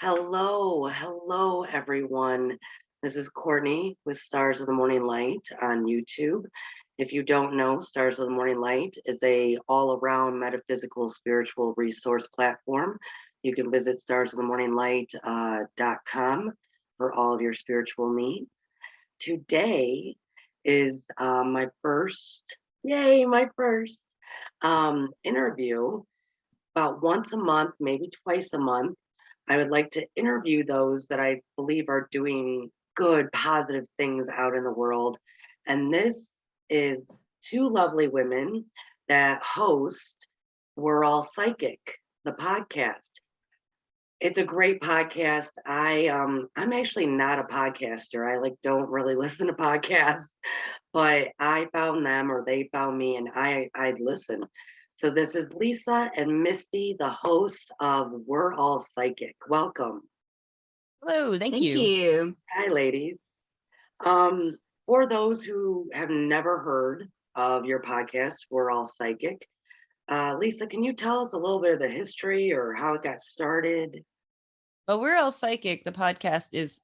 Hello, everyone. This is Courtney with Stars of the Morning Light on YouTube. If you don't know, Stars of the Morning Light is a all-around metaphysical spiritual resource platform. You can visit starsofthemorninglight.com for all of your spiritual needs. Today is my first interview. About once a month, maybe twice a month, I would like to interview those that I believe are doing good, positive things out in the world. And this is two lovely women that host We're All Psychic, the podcast. It's a great podcast. I'm actually not a podcaster. I don't really listen to podcasts, but I found them or they found me and I'd listen. So this is Lisa and Misty, the hosts of We're All Psychic. Welcome. Hello, thank Thank you. you. Hi, ladies. Um, for those who have never heard of your podcast, We're All Psychic, Lisa, can you tell us a little bit of the history or how it got started? Well, We're All Psychic, the podcast is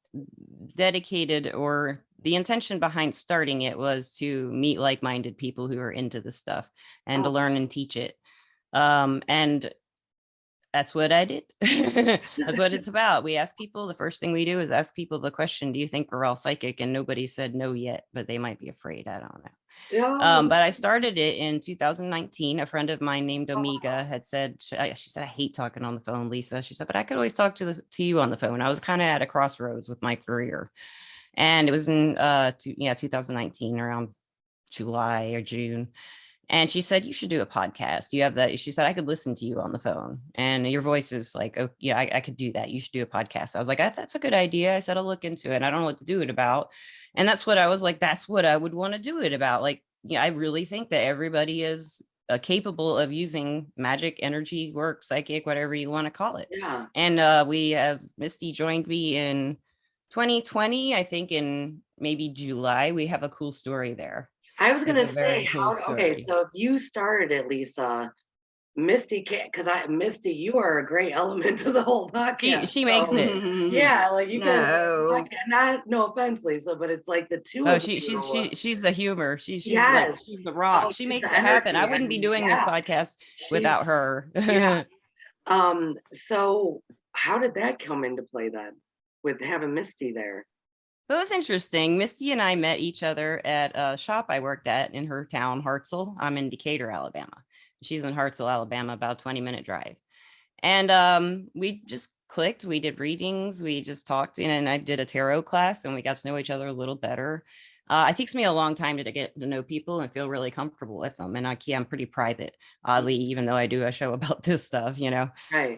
dedicated, or the intention behind starting it was to meet like-minded people who are into this stuff and to learn and teach it. And that's what I did. That's what it's about. We ask people, the first thing we do is ask people the question, do you think we're all psychic? And nobody said no yet, but they might be afraid. I don't know. Yeah. But I started it in 2019. A friend of mine named Omega had said, she said, I hate talking on the phone, Lisa. She said, but I could always talk to you on the phone. I was kind of at a crossroads with my career. And it was in 2019, around July or June. And she said, you should do a podcast. You have that. She said, I could listen to you on the phone and your voice is like, oh yeah, I could do that. You should do a podcast. I was like, that's a good idea. I said, I'll look into it. I don't know what to do it about. And that's what I was like, that's what I would want to do it about. Like, yeah, I really think that everybody is capable of using magic, energy, work, psychic, whatever you want to call it. Yeah. And we have Misty joined me in 2020, I think in maybe July. We have a cool story there. I was It's gonna a say very cool okay, story. so if you started it, Lisa, Misty can't because Misty, you are a great element to the whole podcast. She makes So it. yeah, like you guys No. not no offense, Lisa, but it's like the two Oh, of you. she's the humor. She's like Yes. she's the Oh, rock. She she's makes the it happen. I energy. I wouldn't be mean, doing this yeah, podcast she's without her. yeah. So how did that come into play then with having Misty there? So it's interesting. Misty and I met each other at a shop I worked at in her town, Hartselle. I'm in Decatur, Alabama. She's in Hartselle, Alabama, about a 20-minute drive. And we just clicked. We did readings. We just talked, and I did a tarot class, and we got to know each other a little better. It takes me a long time to get to know people and feel really comfortable with them. And I'm pretty private, oddly, even though I do a show about this stuff, you know. Right.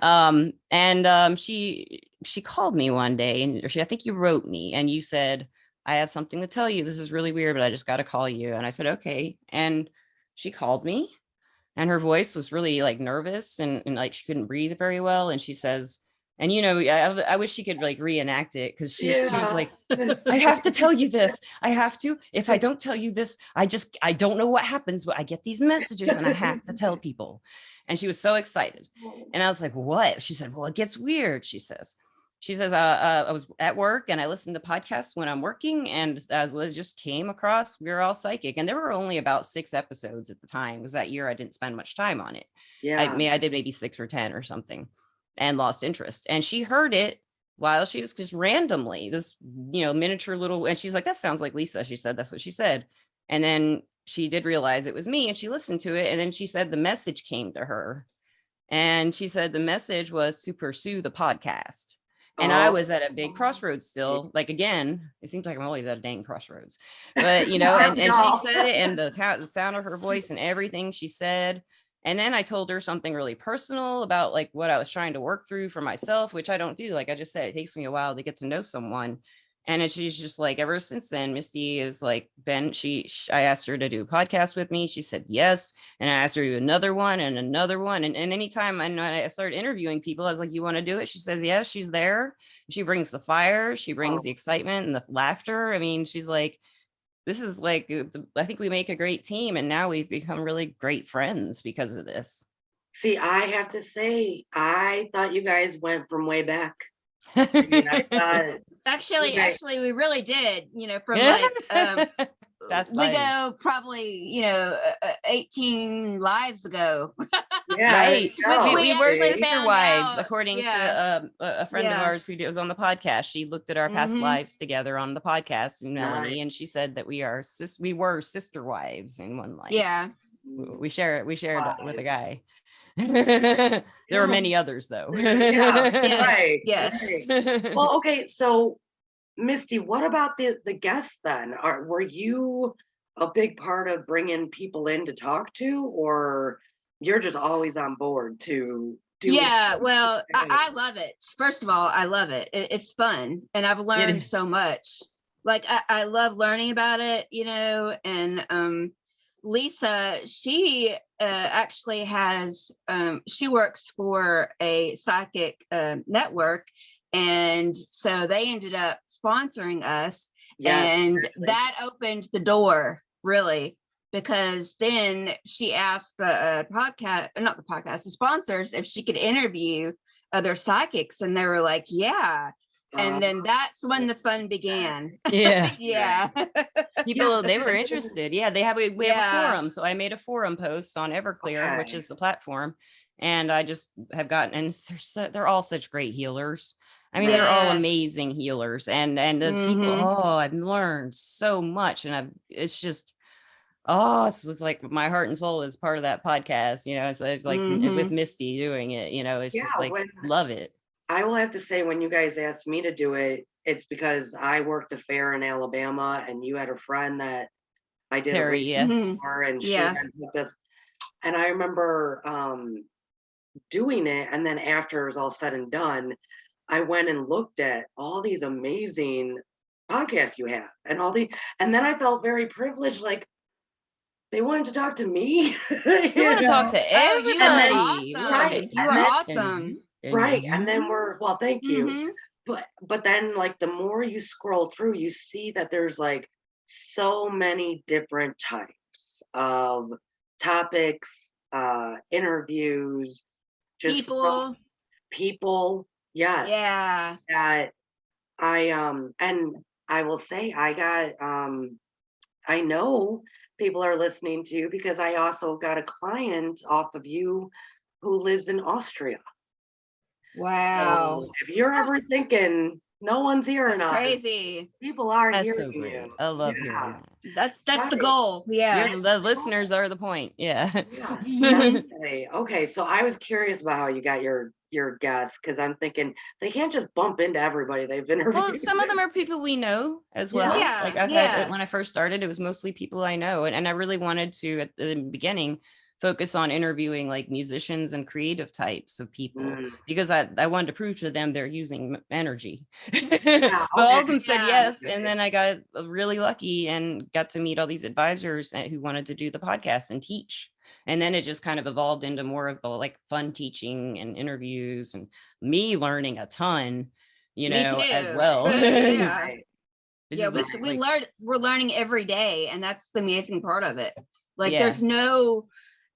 She called me one day, and I think you wrote me, and you said, I have something to tell you. This is really weird, but I just got to call you. And I said, okay. And she called me, and her voice was really like nervous and like she couldn't breathe very well. And she says, and I wish she could like reenact it, because she was like, I have to tell you this. I have to. If I don't tell you this, I don't know what happens, but I get these messages and I have to tell people. And she was so excited. And I was like, what? She said, well, it gets weird. She says, I was at work and I listened to podcasts when I'm working. And as Liz just came across, We're All Psychic. And there were only about 6 episodes at the time. It was that year I didn't spend much time on it. Yeah. I did maybe 6 or 10 or something and lost interest. And she heard it while she was just randomly, this, miniature little, and she's like, that sounds like Lisa. She said, that's what she said. And then she did realize it was me and she listened to it. And then she said the message came to her. And she said the message was to pursue the podcast. And I was at a big crossroads still. Like, again, it seems like I'm always at a dang crossroads. But, and she said it, and the sound of her voice and everything she said. And then I told her something really personal about like what I was trying to work through for myself, which I don't do. Like I just said, it takes me a while to get to know someone. And she's just like, ever since then, Misty is like, I asked her to do a podcast with me. She said yes. And I asked her to do another one and another one. And anytime I started interviewing people, I was like, you want to do it? She says, yes, she's there. She brings the fire. She brings the excitement and the laughter. I mean, she's like, this is like, I think we make a great team. And now we've become really great friends because of this. See, I have to say, I thought you guys went from way back. I mean, I thought you guys, Actually, we really did. From Past we lives. go probably 18 lives ago. yeah, there you Right. go. We were actually See? sister found wives, out. according to Yeah, a friend of yeah. ours who was on the podcast. She looked at our past Mm-hmm. lives together on the podcast, and Nice. Melanie, and she said that we were sister wives in one life. Yeah. We shared with a Wives. guy. There were Yeah, many others though. yeah, Yes. right, Yes. right. Well, okay, so Misty, what about the guests then? Were you a big part of bringing people in to talk to, or you're just always on board to do what Yeah. you Well, say? I love it. First of all, I love it. It's fun, and I've It learned is. so much. Like I love learning about it. And Lisa, she actually has she works for a psychic network, and so they ended up sponsoring us, Yes, and exactly. that opened the door really, because then she asked the podcast, not the podcast, the sponsors, if she could interview other psychics, and they were like, yeah. Um, And then that's when the fun began. Yeah. Yeah. yeah, People, they were interested. Yeah, we have a Yeah. forum. So I made a forum post on Everclear, which okay. is the platform, and I just have gotten, and they're all such great healers. I mean, they're all Yes. amazing healers, and the people. Mhm. Oh, I've learned so much, and it's just, oh, it's like my heart and soul is part of that podcast. It's like with Mhm. Misty doing it. It's just Yeah, like when love it. I will have to say, when you guys asked me to do it, it's because I worked a fair in Alabama, and you had a friend that I did a Terry, reading yeah, Mhm. for, and she Yeah. had hooked us. And I remember doing it, and then after it was all said and done, I went and looked at all these amazing podcasts you have, and then I felt very privileged, like they wanted to talk to me, we want to talk to Oh, you are And then everybody. We want to awesome. right, You and are then awesome. and and then you. well, thank you. Mhm. But then, like, the more you scroll through, you see that there's like so many different types of topics, interviews, just People. people. Yes, Yeah. that and I will say I know people are listening to you because I also got a client off of you who lives in Austria. Wow. So if you're ever thinking no one's hearing That's us, crazy. people are That's hearing so great. you. I love hearing Yeah, that. That's the right. goal. Yeah. Yeah, the listeners are the point. Yeah. Yeah, definitely. Okay, so I was curious about how you got your guests, because I'm thinking they can't just bump into everybody they've Well, interviewed. some of them are people we know as Yeah, well. Like Yeah. I've had, Yeah. when I first started, it was mostly people I know. And I really wanted to, at the beginning, focus on interviewing like musicians and creative types of people mm, because I wanted to prove to them they're using energy. yeah. But all Okay, of them said Yeah. yes. And then I got really lucky and got to meet all these advisors who wanted to do the podcast and teach. And then it just kind of evolved into more of the like fun teaching and interviews and me learning a ton, Me as too. well. Yeah. right, Which Yeah. is We like, learn. We're learning every day, and that's the amazing part of it. Like, yeah,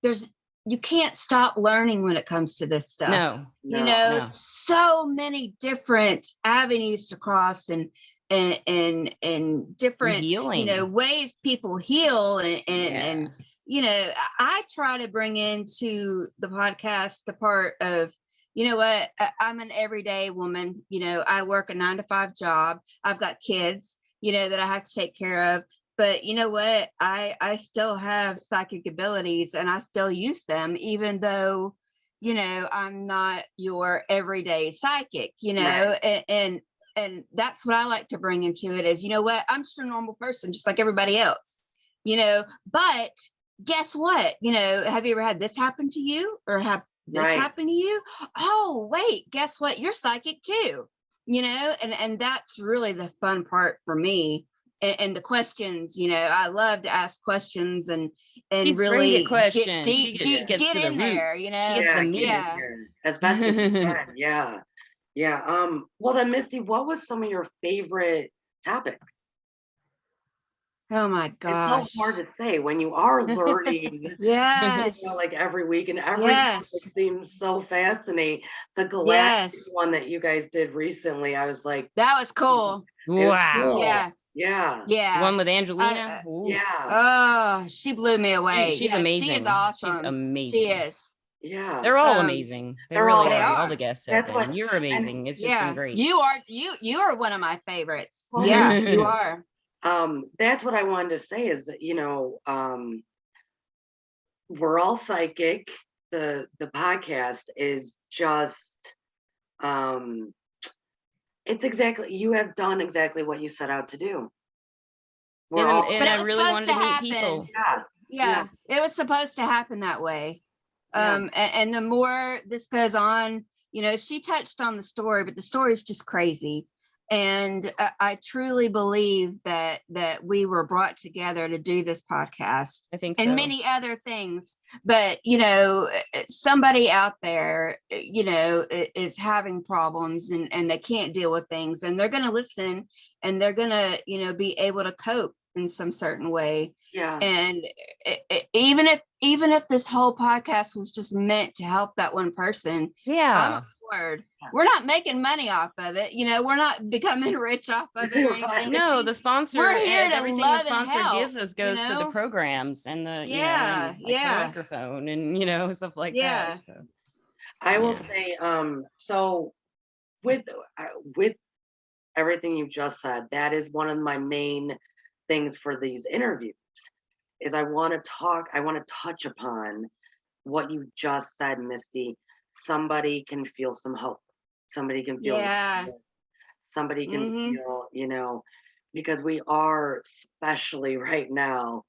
there's you can't stop learning when it comes to this stuff. no, no, no, So many different avenues to cross, and and different healing. ways people heal, and Yeah. I try to bring into the podcast the part of, what, I'm an everyday woman. I work a 9 to 5 job. I've got kids, that I have to take care of. But you know what? I still have psychic abilities, and I still use them, even though, I'm not your everyday psychic, right, and that's what I like to bring into it is, what? I'm just a normal person, just like everybody else, but guess what? Have you ever had this happen to you, or have this right. happen to you? Oh, wait, guess what? You're psychic too, and that's really the fun part for me. And the questions, I love to ask questions, and She's great at really get questions. She deep, gets she deep, gets get to the in root. there, She gets the Yeah, get in meat. yeah. there as best as you can. Yeah, yeah. Well then, Misty, what was some of your favorite topics? Oh my It's gosh. so hard to say when you are learning, Yes. like every week, and every Yes. topic seems so fascinating. The galactic Yes. one that you guys did recently, I was like, That was cool. it was Wow. cool. Yeah. Yeah. The Yeah. one with I, Angelina. Ooh, Yeah. oh, she blew me away. she's Yeah, she is amazing. She's awesome. She amazing. is. Yeah. They're all Um, amazing. They They're all really they are. amazing. All the are. guests have That's what, been. You're and amazing. It's just been Yeah. great. You are one of my favorites. well, Yeah, you are. that's what I wanted to say is that, we're all psychic. The podcast is just, um, it's exactly, you have done exactly what you set out to do. We're And, all, But and it I was really supposed wanted to to meet happen. people. yeah, yeah, Yeah, it was supposed to happen that way. yeah, And the more this goes on, she touched on the story, but the story is just crazy. And I truly believe that we were brought together to do this podcast I think and so. many other things. But somebody out there, is having problems and they can't deal with things, and they're going to listen, and they're going to, be able to cope in some certain way. yeah. And even if this whole podcast was just meant to help that one person, I'm Yeah. on board. Yeah. We're not making money off of it. We're not becoming rich off of it or Right. anything. No, the sponsor, We're here to everything the love and sponsor help, gives us goes to the programs and the, Yeah, and like the yeah, microphone and, stuff like yeah. that. So, I will yeah. say, so with with everything you just said, that is one of my main things for these interviews. Is I want to touch upon what you just said, Misty. Somebody can feel some hope. Somebody can feel Yeah. love. Somebody can Mm-hmm. feel, because we are, especially right now,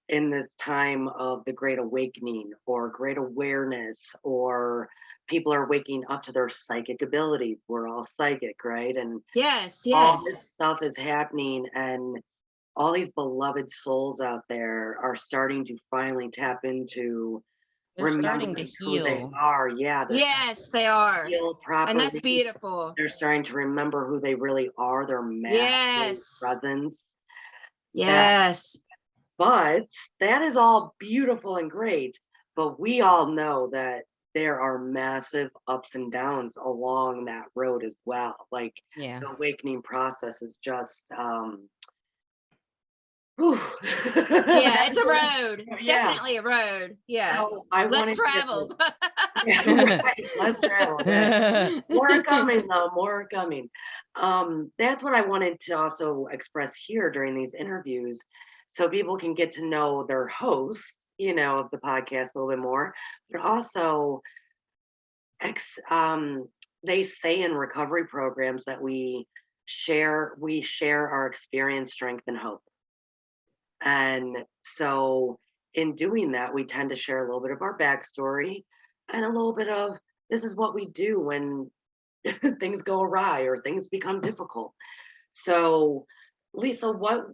in this time of the great awakening or great awareness, or people are waking up to their psychic abilities. We're all psychic, right? And Yes, all yes. this stuff is happening, and all these beloved souls out there are starting to finally tap into They're starting to remembering who they heal. are. Yeah, they're Yes, they are. heal And that's properly. beautiful. They're starting to remember who they really are, their masculine Yes. presence. That, Yes. but that is all beautiful and great. But we all know that there are massive ups and downs along that road as well. Like Yeah. the awakening process is just whew. Yeah, it's a road. It's Yeah. definitely a road. Yeah. So I Less wanted traveled. yeah, right, less travel. Right. More are coming though, more are coming. That's what I wanted to also express here during these interviews, so people can get to know their host, of the podcast a little bit more, but also ex they say in recovery programs that we share our experience, strength, and hope. And so in doing that, we tend to share a little bit of our backstory and a little bit of this is what we do when things go awry or things become difficult. So Lisa,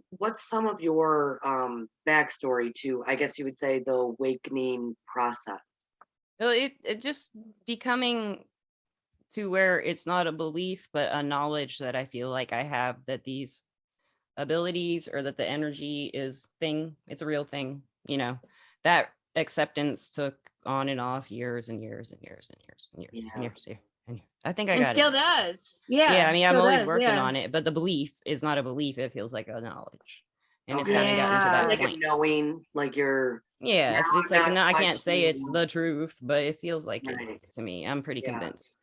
what's some of your backstory to, I guess you would say, the awakening process? Well, it just becoming to where it's not a belief, but a knowledge that I feel like I have that these abilities or that the energy is thing, it's a real thing, that acceptance took on and off years and years and years and years and years and Yeah. years. And I think I And got it. still does. Yeah, I mean, I'm Still always does. working Yeah. on it, but the belief is not a belief. It feels like a knowledge. And it's Okay. kind of gotten to that Yeah. Like a point. knowing, like you're Yeah, now if it's I'm like, not no, I can't say it's questioning. the truth, but it feels like it Right. is to me. I'm pretty Yeah. convinced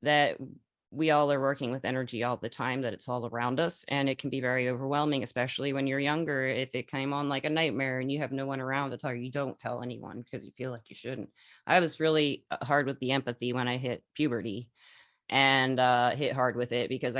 that we all are working with energy all the time, that it's all around us, and it can be very overwhelming, especially when you're younger. If it came on like a nightmare and you have no one around to talk, you don't tell anyone because you feel like you shouldn't. I was really hard with the empathy when I hit puberty, and hit hard with it because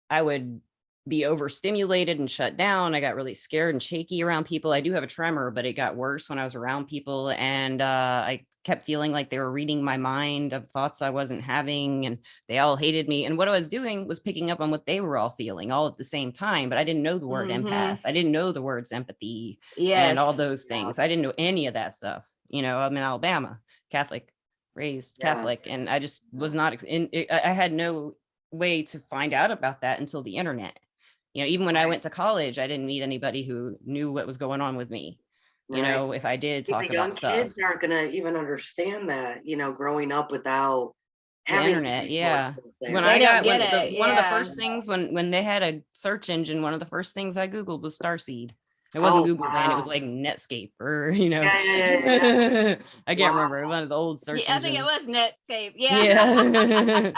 I would be overstimulated and shut down. I got really scared and shaky around people. I do have a tremor, but it got worse when I was around people. And I kept feeling like they were reading my mind of thoughts I wasn't having, and they all hated me. And what I was doing was picking up on what they were all feeling all at the same time. But I didn't know the word empath. I didn't know the words empathy and all Yes. those things. I didn't know any of that stuff. I'm in Alabama, Catholic, raised Yeah. Catholic, and I just was not in. I had no way to find out about that until the internet. You know, even when I Right. went to college, I didn't meet anybody who knew what was going on with me. You Right. know, if I did Like, talk the about young stuff, kids aren't gonna even understand that, growing up without the having the internet, yeah. resources When there. They I don't got get when the it. one of the Yeah. first things when they had a search engine, one of the first things I Googled was Starseed. It wasn't Oh, Google then, it was wow. like Netscape or, you know, Yeah, yeah, yeah, yeah, yeah. I can't Wow. remember, one of the old search Yeah, I think it engines. was Netscape. Yeah. Yeah.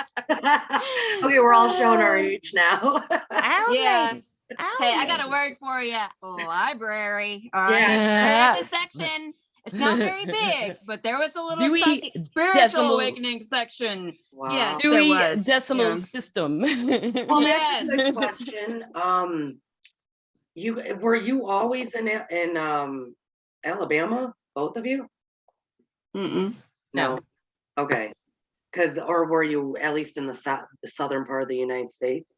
Okay, we're all showing our age now. Yeah. Outlays. Hey, I got a Outlays. word for you. Library. All Yeah. right. There is Yeah. a section. It's not very big, but there was a little Dewey psychic spiritual Decimal awakening section. Wow. Yes, there Dewey was. Decimal Yeah. System. Well, that's a Yes. good question. Were you always in Alabama, both of you? Mm-mm. No. No. Okay. Or were you at least in the southern part of the United States?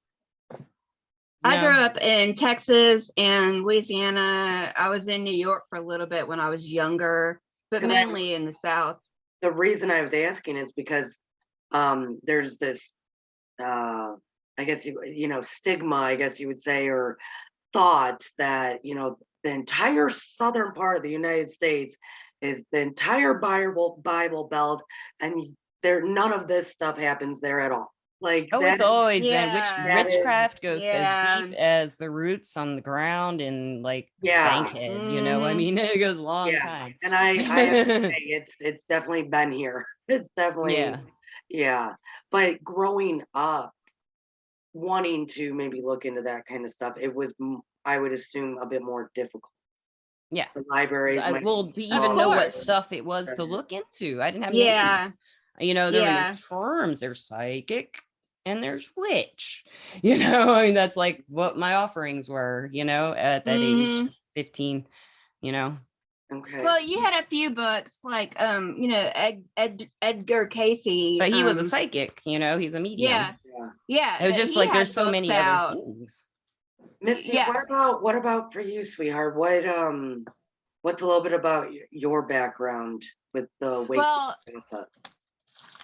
I No. grew up in Texas and Louisiana. I was in New York for a little bit when I was younger, but 'Cause mainly in the South. the reason I was asking is because there's this I guess stigma, I guess you would say, or thought that the entire southern part of the United States is the entire Bible Belt, and there none of this stuff happens there at all. Like Oh, it's always been Yeah. that is witchcraft goes as Yeah. deep as the roots on the ground in like yeah, Bankhead, you know. I Mhm. mean, it goes a long yeah. time. And I have to say it's definitely been here. It's definitely Yeah. yeah. But growing up, wanting to maybe look into that kind of stuff, it was I would assume a bit more difficult. Yeah. The libraries might Well, be to Of even know what course. stuff it was to smaller. look into, I didn't have Yeah. names. You know, there were no Yeah. terms. There's psychic and there's witch. You know, I mean, that's like what my offerings were, you know, at that age, Hmm. 15, you know. Okay. Well, you had a few books like Edgar Casey. But he was a psychic, you know, he's a Yeah. medium. Yeah. Yeah. It was just He like there's had so books many other out. things. Misty, Yeah. what about for you, sweetheart? What's a little bit about your background with the weight Well, process?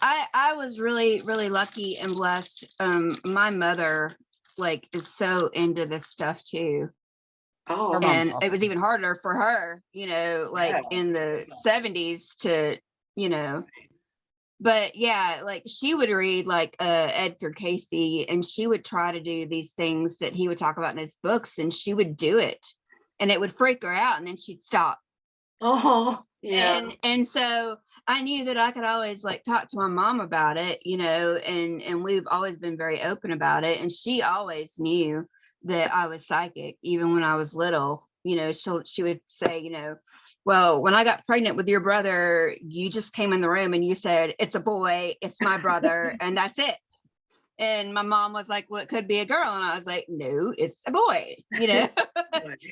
I was really, really lucky and blessed. My mother like is so into this stuff too. Oh, Her okay. mom's And it was awesome. even harder for her, like Yeah. in the 70s to, you know, but yeah, like she would read like Edgar Casey, and she would try to do these things that he would talk about in his books, and she would do it and it would freak her out, and then she'd stop. Oh, yeah. And so I knew that I could always like talk to my mom about it, and we've always been very open about it, and she always knew that I was psychic even when I was little. She would say, well, when I got pregnant with your brother, you just came in the room and you said, it's a boy, it's my brother, and that's it. And my mom was like, well, it could be a girl. And I was like, no, it's a boy,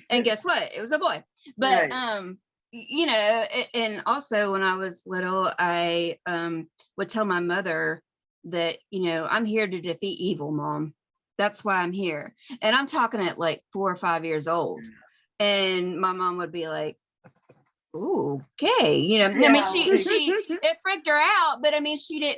and guess what? It was a boy. But, Right. and also when I was little, I would tell my mother that, I'm here to defeat evil, Mom. That's why I'm here. And I'm talking at like 4 or 5 years old. And my mom would be like, "Ooh, okay." I mean, Yeah. it freaked her out, but I mean, she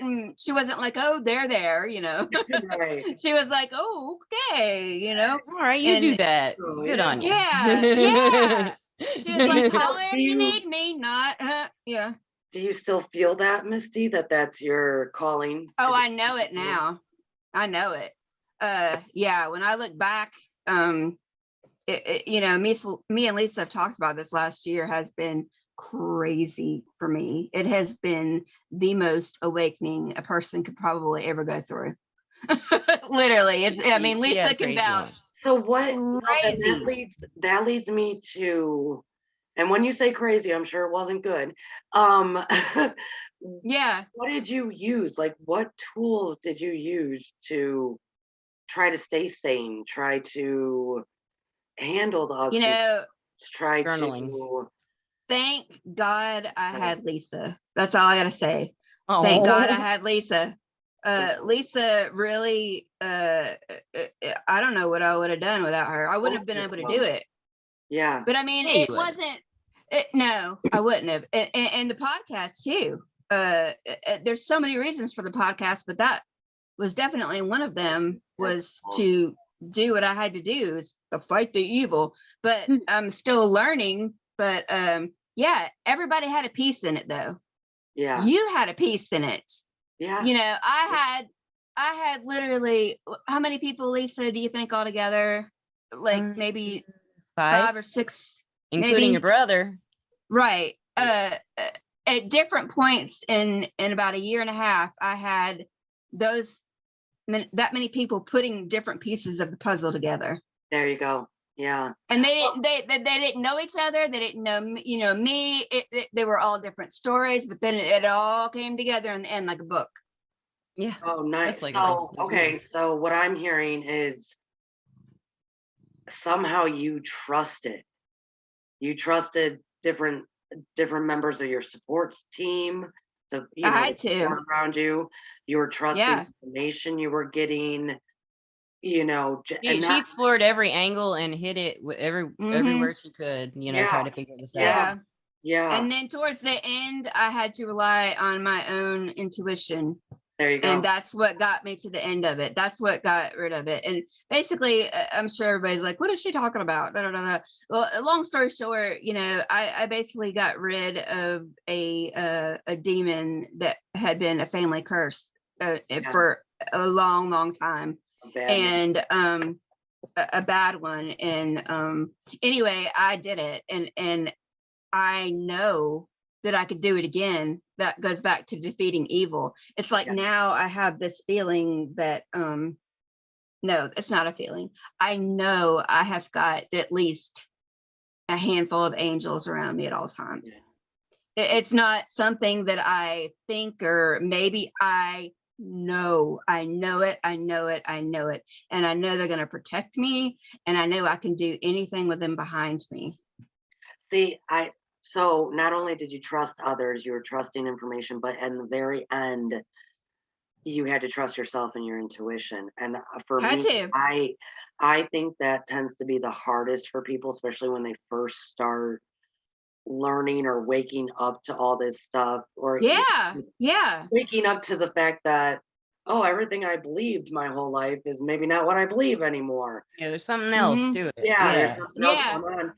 wasn't like, "Oh, they're there," Right. She was like, "Oh, okay," All right, you do and that. Oh, Good yeah. on you. yeah, yeah. She was Do you like, still "Holler do if you you need me," not, yeah. do you still feel that, Misty, that that's your calling to Oh, do I know it now. I know it. Yeah, when I look back, me and Lisa have talked about this last year has been crazy for me. It has been the most awakening a person could probably ever go through. Literally. I mean, He had Lisa a can crazy one. vouch. So what now then that Crazy. leads me to, and when you say crazy, I'm sure it wasn't good. Um Yeah. what did you use? Like what tools did you use to try to stay sane, try to handle the You ups and know, downs, try Journaling. to thank God I had Lisa. That's all I gotta say. Thank God I Oh, had Lisa. Lisa really, I don't know what I would have done without her. I wouldn't have been able to do it. yeah. But I mean, yeah, you it would. wasn't. No, I wouldn't have. And the podcast too. There's so many reasons for the podcast, but that was definitely one of them. Was to do what I had to do, is to fight the evil. But I'm still learning. But yeah, everybody had a piece in it though. Yeah. You had a piece in it. Yeah. You know, I had literally, how many people, Lisa, do you think altogether? Like maybe 5 or 6, including maybe. your brother. Right. Yes. At different points in about a year and a half, I had that many people putting different pieces of the puzzle together. There you go. Yeah. And they didn't know each other. They didn't know me. They were all different stories, but then it all came together in the end like a book. Yeah. Oh, nice. Just like So, okay. So what I'm hearing is somehow you trusted different members of your supports team. So, I had to. around you, you were trusting Yeah. information you were getting, and She explored every angle and hit it everywhere she could, Yeah. try to figure this out. Yeah. yeah, And then towards the end, I had to rely on my own intuition. there you go. And that's what got me to the end of it. That's what got rid of it. And basically, I'm sure everybody's like, what is she talking about? Da, da, da, da. Well, long story short, I basically got rid of a demon that had been a family curse for a long, long time. And a bad one. And anyway, I did it. And I know that I could do it again. That goes back to defeating evil. It's like now I have this feeling that no, it's not a feeling. I know I have got at least a handful of angels around me at all times. It's not something that I think, or maybe I know it. And I know they're going to protect me, and I know I can do anything with them behind me. See, so not only did you trust others, you were trusting information, but in the very end, you had to trust yourself and your intuition. And for me, I think that tends to be the hardest for people, especially when they first start learning or waking up to all this stuff, or waking up to the fact that, oh, everything I believed my whole life is maybe not what I believe anymore. Yeah, there's something else to it. There's something else going on.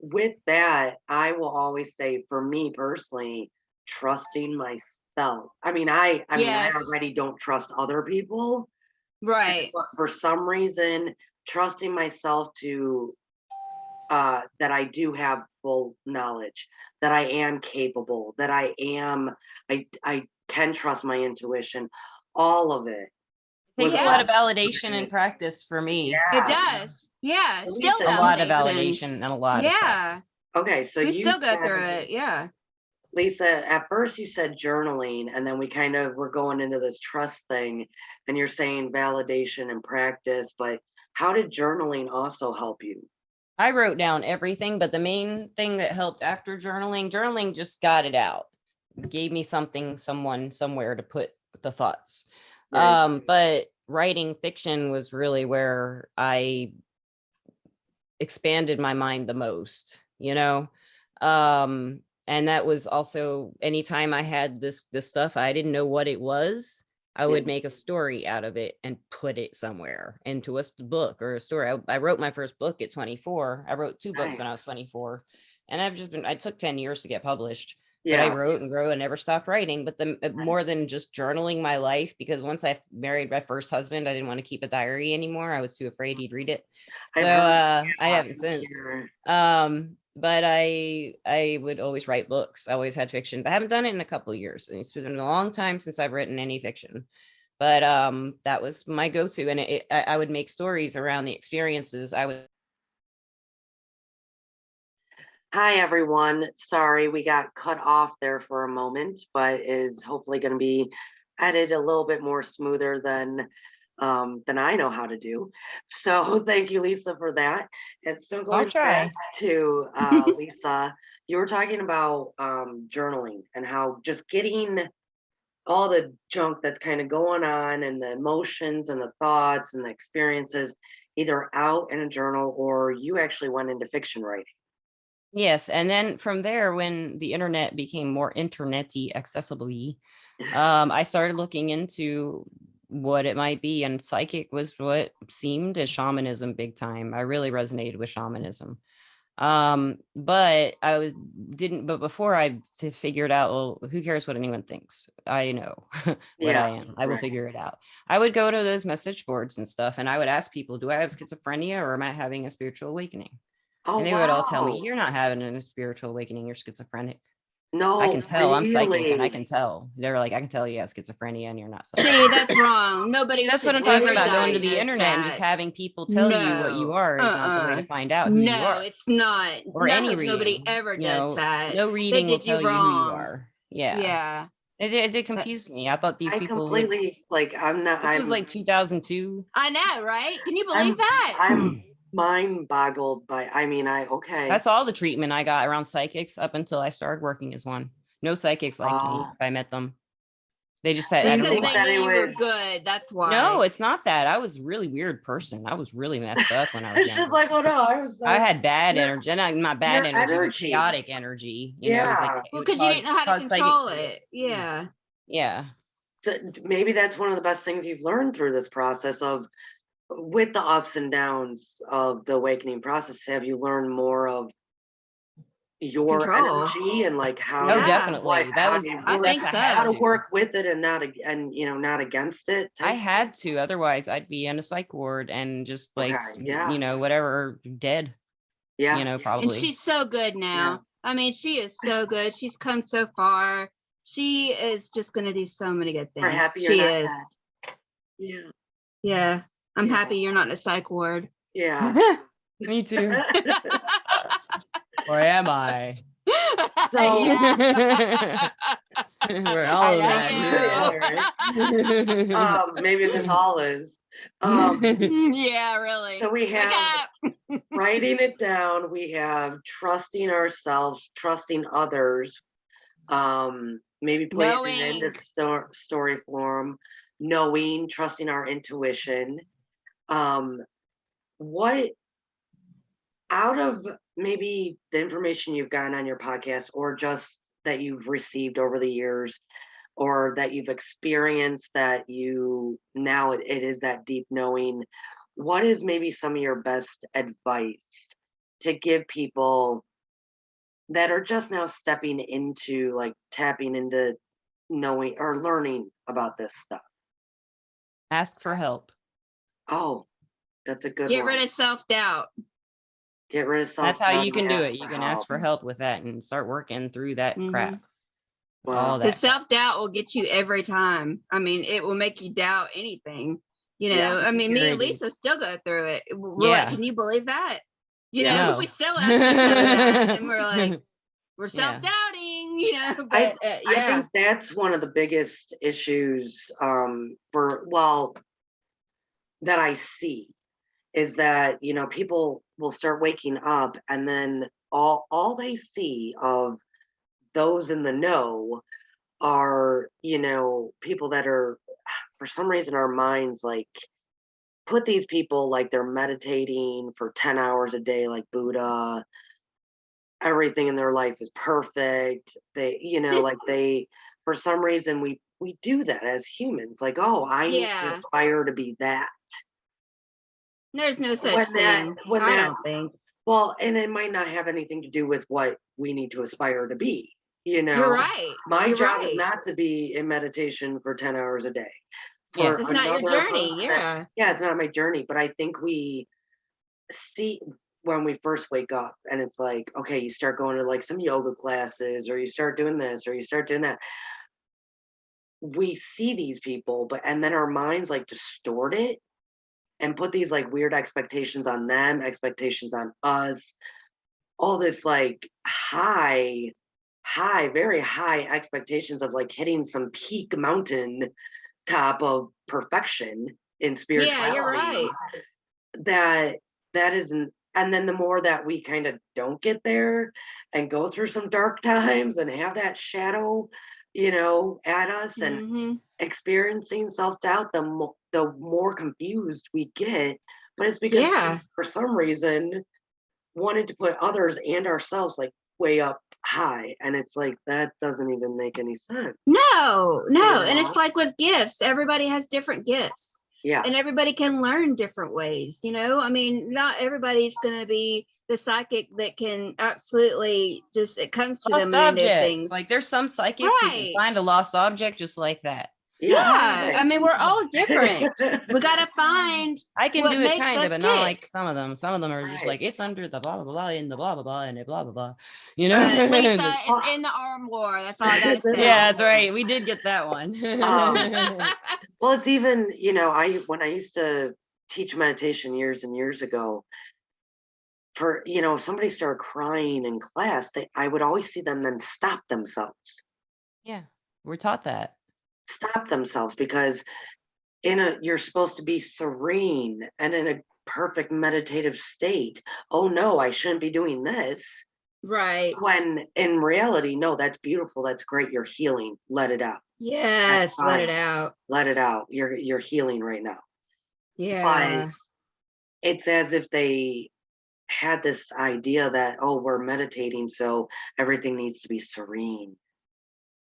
With that, I will always say, for me personally, trusting myself. I mean, I already don't trust other people. Right. But for some reason, trusting myself to that I do have full knowledge, that I am capable, that I can trust my intuition, all of it. Takes a lot of validation and practice for me. It does. Yeah. Still a lot of validation and a lot of practice. Okay, so we still go through it. Yeah. Lisa, at first you said journaling, and then we kind of were going into this trust thing, and you're saying validation and practice, but how did journaling also help you? I wrote down everything, but the main thing that helped after journaling just got it out. Gave me someone, somewhere to put the thoughts. But writing fiction was really where I expanded my mind the most, and that was also anytime I had this stuff, I didn't know what it was. I would make a story out of it and put it somewhere into a book or a story. I wrote my first book at 24. I wrote 2 books when I was 24, and I took 10 years to get published. But I wrote and wrote and never stopped writing. But more than just journaling my life, because once I married my first husband, I didn't want to keep a diary anymore. I was too afraid he'd read it. So I haven't since. But I would always write books. I always had fiction, but I haven't done it in a couple of years. And it's been a long time since I've written any fiction. But that was my go-to. And I would make stories around the experiences I was. Hi, everyone. Sorry, we got cut off there for a moment, but is hopefully going to be edited a little bit more smoother than I know how to do. So thank you, Lisa, for that. And so going back to Lisa, you were talking about journaling and how just getting all the junk that's kind of going on and the emotions and the thoughts and the experiences either out in a journal, or you actually went into fiction writing. Yes. And then from there, when the internet became more internet-y accessibly, I started looking into what it might be. And psychic was what seemed as shamanism big time. I really resonated with shamanism. But but before I figured out, well, who cares what anyone thinks? I know what I am. I will right. figure it out. I would go to those message boards and stuff, and I would ask people, do I have schizophrenia or am I having a spiritual awakening? Oh, And they would all tell me, wow. you're not having a spiritual awakening, you're schizophrenic. I No, can tell. I'm psychic and I really? can tell. They're like, I can tell you have schizophrenia and you're not See, psychic. that's wrong. See, Nobody that's what should I'm talking ever about. Going to Really? the diagnose internet and just that. having people tell you what you No. are is not the way to find out who you No, are, it's not. or No, any nobody reading. ever does that. No They reading will did you tell you who you wrong. are. Yeah. Yeah. It did But confuse me. I thought these I people lived. completely like This was like 2002. I know, right? Can you believe I'm that? I'm mind boggled by I mean I okay. That's all the treatment I got around psychics up until I started working as one. No psychics like me Oh, if I met them. They just said, do I you don't know Because think why. they that knew it you were was good. That's No, why. it's not that. I was a really weird person. I was really messed up when I was it's just younger. like, oh no, I had bad your energy, not bad your energy, but energy. chaotic energy. It was like Yeah. it Well, would because you didn't know how to cause psychic. control it. Yeah. Yeah. So maybe that's one of the best things you've learned through this process of with the ups and downs of the awakening process. Have you learned more of your Control. energy and like how Oh, to Yeah. definitely. That was I that's think I how had to so. to. work with it and not against it I type. had to. Otherwise, I'd be in a psych ward and just Okay, like yeah, whatever, dead. yeah, And Probably. she's so good yeah. now. I mean, she is so good. She's come so far. She is just going to do so many good We're things. happy you're She not is. that. Yeah, Yeah. I'm yeah, happy you're not in a psych ward. yeah. Me too. Or am I? So Yeah. We're all I of know that you. maybe this all is. Yeah, really. So we Wake have up. writing it down. We have trusting ourselves, trusting others. Maybe putting it into Knowing. story form, knowing, trusting our intuition. Um, what out of maybe the information you've gotten on your podcast or just that you've received over the years or that you've experienced that you now it is that deep knowing, what is maybe some of your best advice to give people that are just now stepping into like tapping into knowing or learning about this stuff? Ask for help. Oh, that's a good Get one. rid of self-doubt. Get rid of That's self how doubt you and can do ask it. for You can ask help. for help with that and start working through that crap. All Wow. Because that crap. self-doubt will get you every time. I mean, it will make you doubt anything. Yeah. I mean, me and Insecurities. Lisa still go through it. We're like, Yeah. can you believe that? Yeah. No. We still ask each other that. And we're like, we're Yeah. self-doubting, I but I yeah. think that's one of the biggest issues that I see is that people will start waking up and then all they see of those in the know are people that are for some reason our minds like put these people like they're meditating for 10 hours a day like Buddha. Everything in their life is perfect. Like they for some reason we do that as humans like, oh, I need to Yeah. aspire to be that. There's no such when that thing. when I that don't think. Well, and it might not have anything to do with what we need to aspire to be. You're right. My You're job is right. not to be in meditation for 10 hours a day. Yeah. For It's not your another journey. person Yeah. yeah, it's not my journey, but I think we see when we first wake up and it's like, okay, you start going to like some yoga classes or you start doing this or you start doing that. We see these people, and then our minds like distort it and put these like weird expectations on them, expectations on us, all this like very high expectations of like hitting some peak mountain top of perfection in Yeah, you're spirituality right. that isn't. And then the more that we kind of don't get there and go through some dark times and have that shadow at us and Hmm. experiencing self-doubt, the more confused we get. But it's because we, Yeah. for some reason, wanted to put others and ourselves like way up high. And it's like, that doesn't even make any sense. No. You And know? it's like with gifts, everybody has different gifts. Yeah. And everybody can learn different ways, I mean, not everybody's going to be the psychic that can absolutely just, it comes to them Lost and they know objects. things. Like there's some psychics who can Right. find a lost object just like that. Yeah. Right. I mean, we're all different. We got to find I can what do it makes kind us of, but not like tick. some of them. Some of them are just Right. like, it's under the blah, blah, blah, in the blah, blah, blah, and the blah, blah, blah, Lisa, Just- it's in the armoire. That's all I got to say. yeah, that's right. We did get that one. Well, it's even, when I used to teach meditation years and years ago, for, if somebody started crying in class, I would always see them then stop themselves. Yeah, we're taught that. Stop themselves, because you're supposed to be serene and in a perfect meditative state. Oh no, I shouldn't be doing this. Right. When in reality, no, that's beautiful. That's great. You're healing. Let it out. Yes, let fine. it out. Let it out. You're healing right now. Yeah. But it's as if they had this idea that, oh, we're meditating, so everything needs to be serene.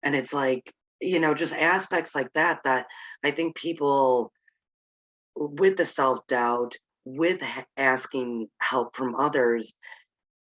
And it's like, just aspects like that I think people with the self-doubt, with asking help from others,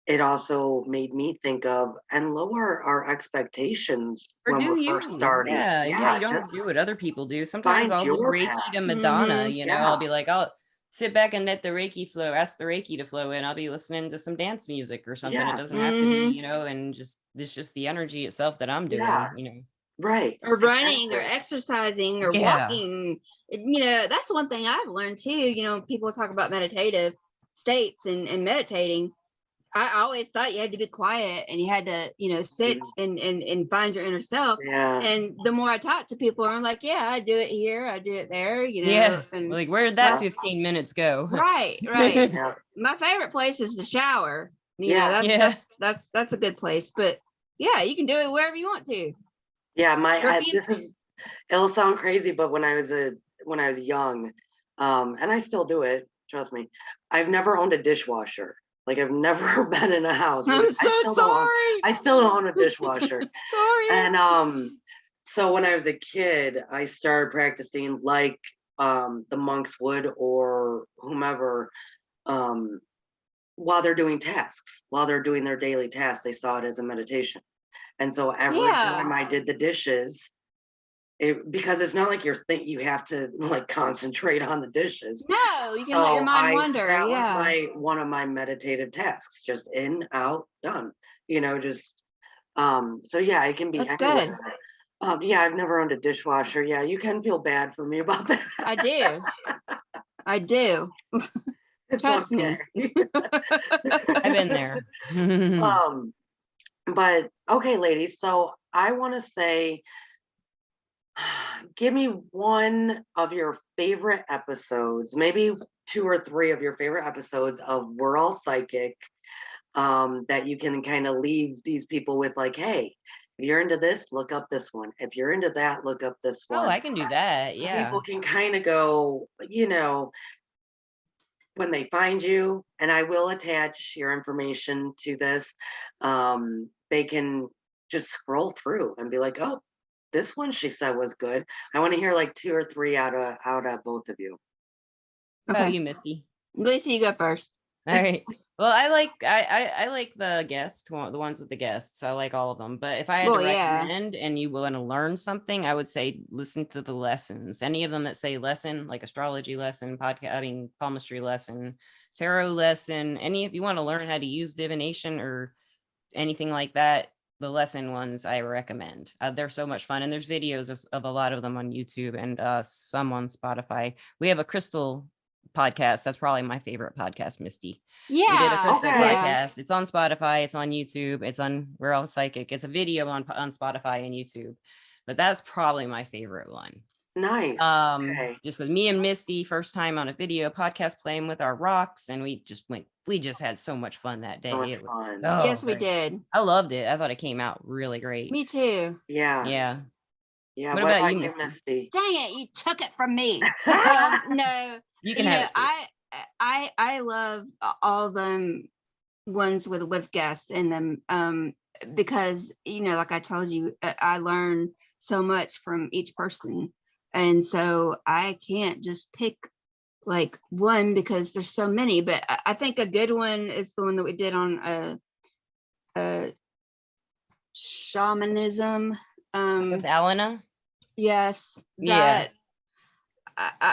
it also made me think of and lower our expectations Or when do we're you? first starting. Yeah, you don't have Just to do what other people do. Sometimes find I'll do your Reiki path. to Madonna, Mhm. I'll Yeah. be like, I'll sit back and let the Reiki flow, ask the Reiki to flow in. I'll be listening to some dance music or something. Yeah. It doesn't have to be, Mhm. and it's just the energy itself that I'm Yeah. doing, Right. Or running or Exactly. exercising or Yeah. walking. That's one thing I've learned too. People talk about meditative states and meditating. I always thought you had to be quiet and you had to, sit and find your inner self. Yeah. And the more I talk to people, I'm like, yeah, I do it here, I do it there, Yeah. and Like, where did that Yeah. 15 minutes go? right. Yeah. My favorite place is the shower. Yeah. Yeah. That's a good place. But yeah, you can do it wherever you want to. Yeah. Or if you- It'll sound crazy, but when I was young, and I still do it, trust me, I've never owned a dishwasher. Like, I've never been in a house. I'm where- so sorry. I still don't own a dishwasher. Sorry. And so when I was a kid, I started practicing like the monks would, or whomever, while they're doing tasks, while they're doing their daily tasks, they saw it as a meditation. And so every time I did the dishes, because it's not like you have to like concentrate on the dishes. No, you can let your So mind wander. that Yeah. was one of my meditative tasks, just in, out, done. Just so yeah, it can be That's anywhere. good. Yeah, I've never owned a dishwasher. Yeah, you can feel bad for me about that. I do. I do. It's Trust me. I've been there. But okay, ladies, so I want to say, give me one of your favorite episodes, maybe 2 or 3 of your favorite episodes of We're All Psychic, that you can kind of leave these people with, like, hey, if you're into this, look up this one. If you're into that, look up this Oh, one. I can do that. Yeah. People can kind of go, when they find you, and I will attach your information to this, they can just scroll through and be like, oh, this one she said was good. I want to hear like 2 or 3 out of both of you. How about Okay. you, Misty? Lisa, you go first. All right. Well, I like the guest, the ones with the guests. I like all of them. But if I had to recommend and you want to learn something, I would say listen to the lessons. Any of them that say lesson, like astrology lesson, palmistry lesson, tarot lesson, if you want to learn how to use divination or anything like that, the lesson ones I recommend. They're so much fun. And there's videos of a lot of them on YouTube and some on Spotify. We have a crystal podcast. That's probably my favorite podcast, Misty. Yeah. We did a crystal Okay. podcast. It's on Spotify. It's on YouTube. It's on We're All Psychic. It's a video on Spotify and YouTube. But that's probably my favorite one. Nice. Okay. Just with me and Misty, first time on a video podcast, playing with our rocks, and we just had so much fun that day. So much It was, fun. Yes, we great. did. I loved it. I thought it came out really great. Me too. Yeah. Yeah. Yeah. What about you, Misty? Dang it, you took it from me. No, You can have it too. I love all them ones with guests in them. because, you know, like I told you, I learn so much from each person. And so I can't just pick like one because there's so many, but I think a good one is the one that we did on shamanism. With Alana. Yes, Yeah. that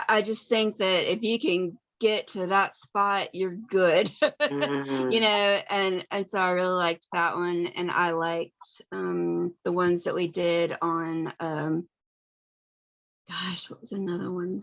I just think that if you can get to that spot, you're good. You know, and so I really liked that one, and I liked the ones that we did on gosh, what was another one?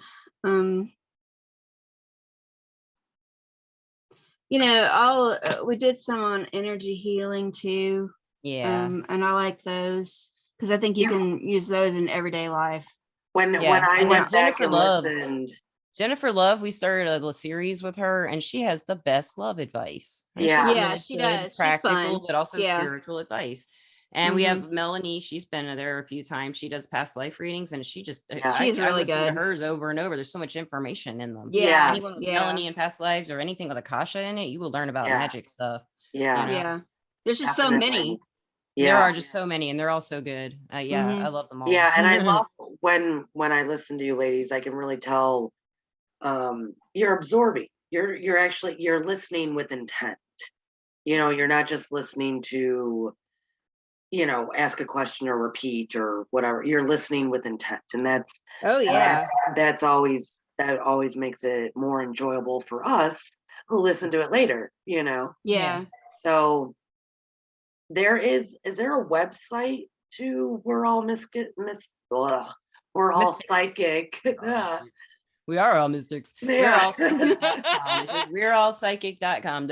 You know, all we did some on energy healing too. Yeah. And I like those because I think you can use those in everyday life. When Yeah. I And then went back and listened, Jennifer Love, we started a series with her, and she has the best love advice. And it's Yeah. just Yeah, really she good, does. She's practical, fun. but also Yeah. spiritual advice. And we Mhm. have Melanie. She's been there a few times. She does past life readings, and she just Yeah. She's I really listen to good. hers over and over. There's so much information in them. Yeah. Anyone with Yeah. Melanie and past lives or anything with Akasha in it, you will learn about Yeah. magic stuff. Yeah. You know? Yeah. There's just so Definitely. many. There Yeah. are just so many, and they're all so good. Yeah, I love them all. Yeah, and I love when I listen to you ladies, I can really tell you're absorbing. You're actually you're listening with intent. You know, you're not just listening to, you know, ask a question or repeat or whatever. You're listening with intent. And Oh yeah. that always makes it more enjoyable for us who listen to it later, you know. Yeah. So is there a website to We're All We're All Psychic? We are all mystics. We're Yeah. all psychic.com. It's just we're all psychic.com.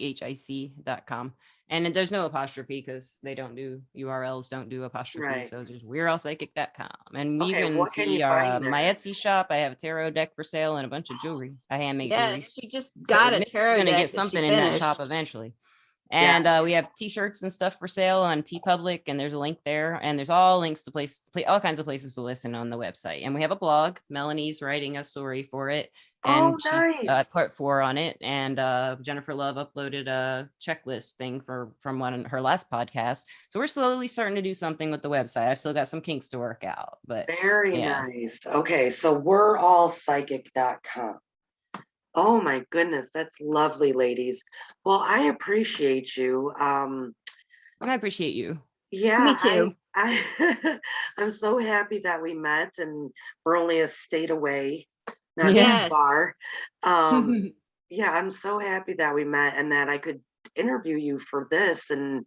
WeReAllPsychic.com. And there's no apostrophe because they don't do URLs, don't do apostrophe. Right. So just we're all psychic.com. And you Okay, can what can see you our find my there? Etsy shop. I have a tarot deck for sale and a bunch of jewelry. I handmade jewelry. Yes, she just got a Misty's tarot gonna deck get that she something in that shop finished. eventually. Yeah. And we have t-shirts and stuff for sale on TeePublic, and there's a link there, and there's all links to all kinds of places to listen on the website. And we have a blog. Melanie's writing a story for it, and Oh, she's nice. part 4 on it. And Jennifer Love uploaded a checklist thing from one of her last podcast. So we're slowly starting to do something with the website. I've still got some kinks to work out, but Very nice. Okay, so we're all psychic.com. Oh my goodness, that's lovely, ladies. Well, I appreciate you. I appreciate you. Yeah, Me too. I'm so happy that we met and we're only a state away, not Yeah. that Yes. far. Yeah, I'm so happy that we met and that I could interview you for this and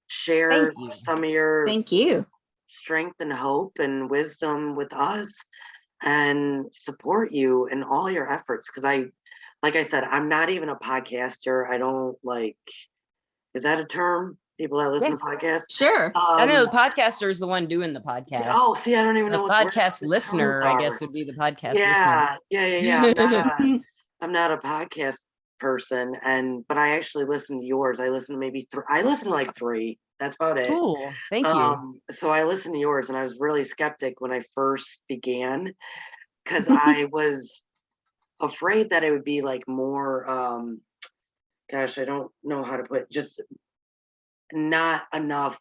share Thank you. some of your Thank you. strength and hope and wisdom with us and support you in all your efforts. Because like I said, I'm not even a podcaster. I don't like, is that a term? People that listen Yeah. to podcasts? Sure. I know the podcaster is the one doing the podcast. Oh, see, I don't even The know where podcast the listener, terms I are. guess, would be the podcast Yeah. listener. I'm not a podcast person, but I actually listen to yours. I listen to maybe I listen to like 3. That's about it. Cool. Thank you. So I listened to yours, and I was really skeptic when I first began because I was afraid that it would be like more. Gosh, I don't know how to put just not enough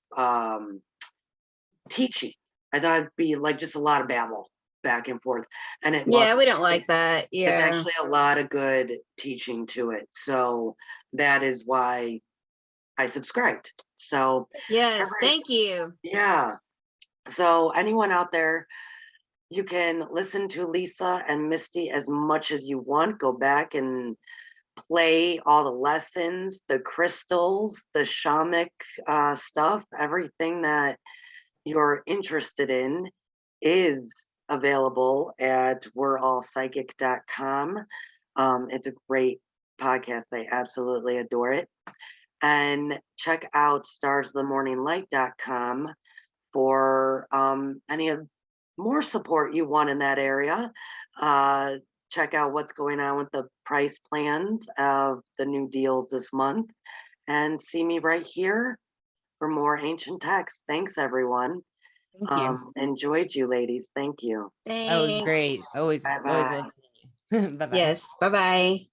teaching. I thought it'd be like just a lot of babble back and forth, and it Yeah, wasn't. we don't like that. It's Yeah. actually a lot of good teaching to it. So that is why I subscribed. So Yes. Thank you. yeah. So anyone out there, you can listen to Lisa and Misty as much as you want. Go back and play all the lessons, the crystals, the shamanic stuff, everything that you're interested in is available at we'reallpsychic.com. It's a great podcast. I absolutely adore it. And check out starsofthemorninglight.com for any of more support you want in that area. Check out what's going on with the price plans of the new deals this month and see me right here for more ancient texts. Thanks, everyone. Thank you. Enjoyed you, ladies. Thank you. That was Thanks. great. Always Bye love bye. you. Bye-bye. Yes. Bye-bye.